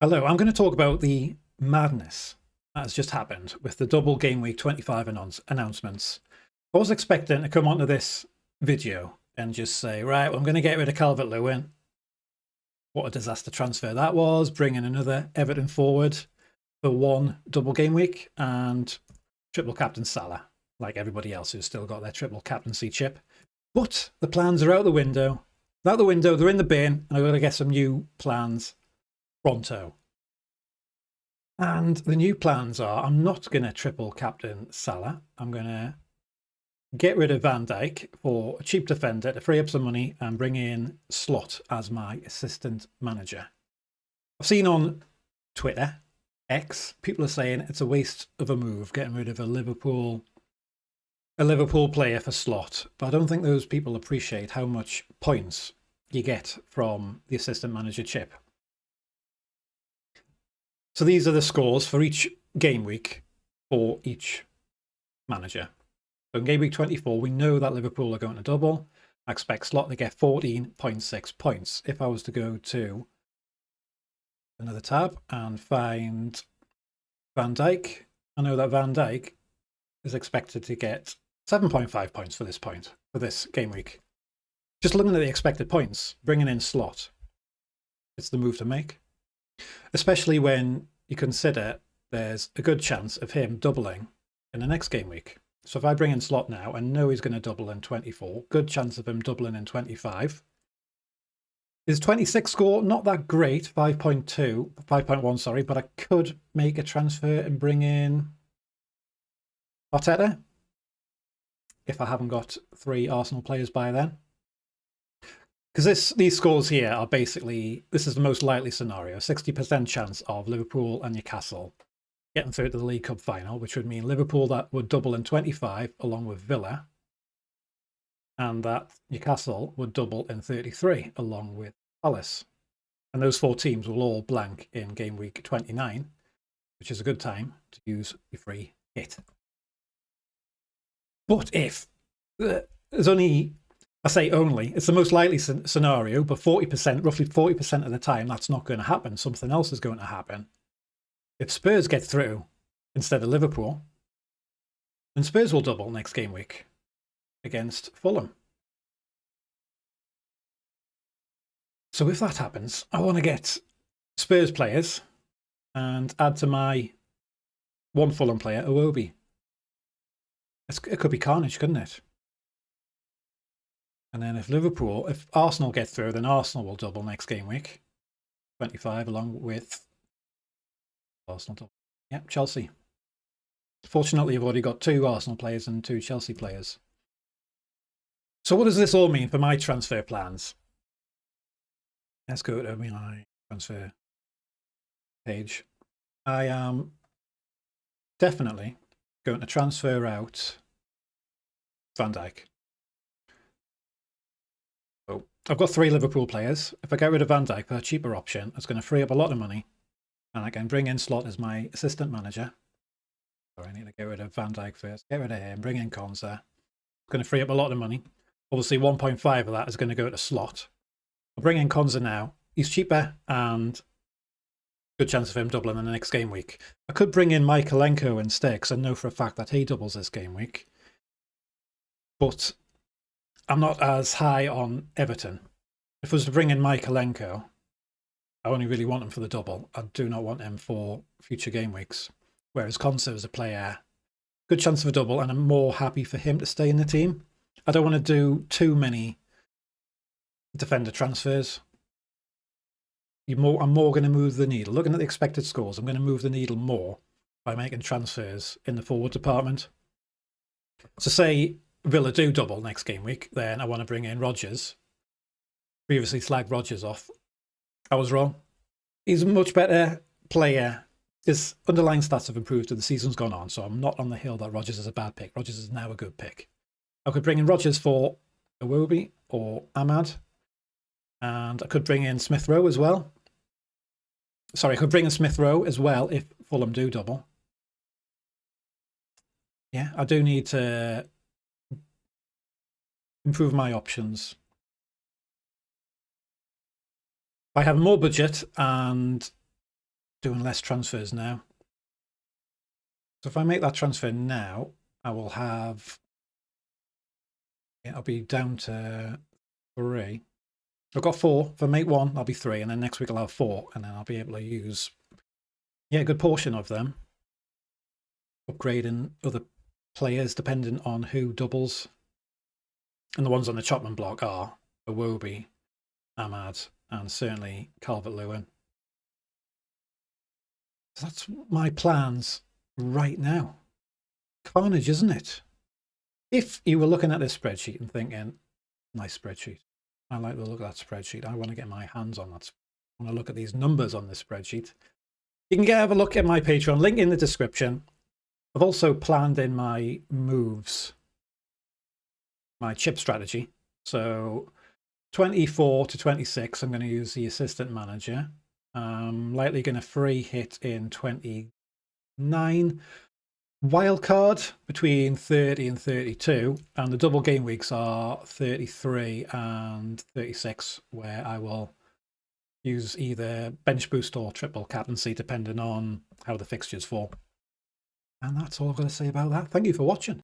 Hello, I'm going to talk about the madness that has just happened with the double game week 25 announcements. I was expecting to come onto this video and just say, right, well, I'm going to get rid of Calvert-Lewin. What a disaster transfer that was, bringing another Everton forward for one double game week and triple captain Salah, like everybody else who's still got their triple captaincy chip. But the plans are out the window. They're in the bin, and I've got to get some new plans pronto. And the new plans are, I'm not going to triple captain Salah. I'm going to get rid of Van Dijk for a cheap defender to free up some money and bring in Slot as my assistant manager. I've seen on Twitter, X, people are saying it's a waste of a move getting rid of a Liverpool player for Slot. But I don't think those people appreciate how much points you get from the assistant manager chip. So these are the scores for each game week for each manager. So in game week 24, we know that Liverpool are going to double. I expect Slot to get 14.6 points. If I was to go to another tab and find Van Dijk, I know that Van Dijk is expected to get 7.5 points for this game week. Just looking at the expected points, bringing in Slot, it's the move to make. Especially when you consider there's a good chance of him doubling in the next game week. So if I bring in Slot now and know he's going to double in 24, good chance of him doubling in 25. His 26 score, not that great, 5.1, sorry, but I could make a transfer and bring in Arteta if I haven't got 3 Arsenal players by then. Because these scores here are basically, this is the most likely scenario, 60% chance of Liverpool and Newcastle getting through to the League Cup final, which would mean Liverpool that would double in 25 along with Villa, and that Newcastle would double in 33 along with Palace. And those 4 teams will all blank in game week 29, which is a good time to use your free hit. But if there's only... I say only, it's the most likely scenario, but 40%, roughly 40% of the time, that's not going to happen. Something else is going to happen. If Spurs get through instead of Liverpool, then Spurs will double next game week against Fulham. So if that happens, I want to get Spurs players and add to my one Fulham player, Iwobi. It could be carnage, couldn't it? And then if Arsenal get through, then Arsenal will double next game week. 25 along with Arsenal double. Yep, Chelsea. Fortunately, I've already got 2 Arsenal players and 2 Chelsea players. So what does this all mean for my transfer plans? Let's go to my transfer page. I am definitely going to transfer out Van Dijk. I've got 3 Liverpool players. If I get rid of Van Dijk for a cheaper option, it's going to free up a lot of money. And I can bring in Slot as my assistant manager. So I need to get rid of Van Dijk first. Get rid of him, bring in Konza. It's going to free up a lot of money. Obviously 1.5 of that is going to go to Slot. I'll bring in Konza now. He's cheaper and good chance of him doubling in the next game week. I could bring in Michaelenko instead because I know for a fact that he doubles this game week. But I'm not as high on Everton. If I was to bring in Michaelenko, I only really want him for the double. I do not want him for future game weeks. Whereas Konsa is a player, good chance of a double, and I'm more happy for him to stay in the team. I don't want to do too many defender transfers. I'm more going to move the needle. Looking at the expected scores, I'm going to move the needle more by making transfers in the forward department. So say Villa do double next game week, then I want to bring in Rodgers. Previously slagged Rodgers off. I was wrong. He's a much better player. His underlying stats have improved as the season's gone on, so I'm not on the hill that Rodgers is a bad pick. Rodgers is now a good pick. I could bring in Rodgers for Iwobi or Ahmad. And I could bring in Smith Rowe as well. Sorry, I could bring in Smith Rowe as well if Fulham do double. Yeah, I do need to improve my options. If I have more budget and doing less transfers now. So if I make that transfer now, I will have, it'll be down to 3. I've got 4. If I make 1, I'll be 3, and then next week I'll have 4, and then I'll be able to use, a good portion of them, upgrading other players depending on who doubles. And the ones on the Chopman block are Iwobi, Ahmad, and certainly Calvert-Lewin. So that's my plans right now. Carnage, isn't it? If you were looking at this spreadsheet and thinking, nice spreadsheet, I like the look of that spreadsheet, I want to get my hands on that, I want to look at these numbers on this spreadsheet, you can have a look at my Patreon, link in the description. I've also planned in my moves, my chip strategy. So 24 to 26, I'm going to use the assistant manager. I'm likely going to free hit in 29. Wildcard between 30 and 32, and the double game weeks are 33 and 36, where I will use either bench boost or triple captaincy depending on how the fixtures fall. And that's all I've got to say about that. Thank you for watching.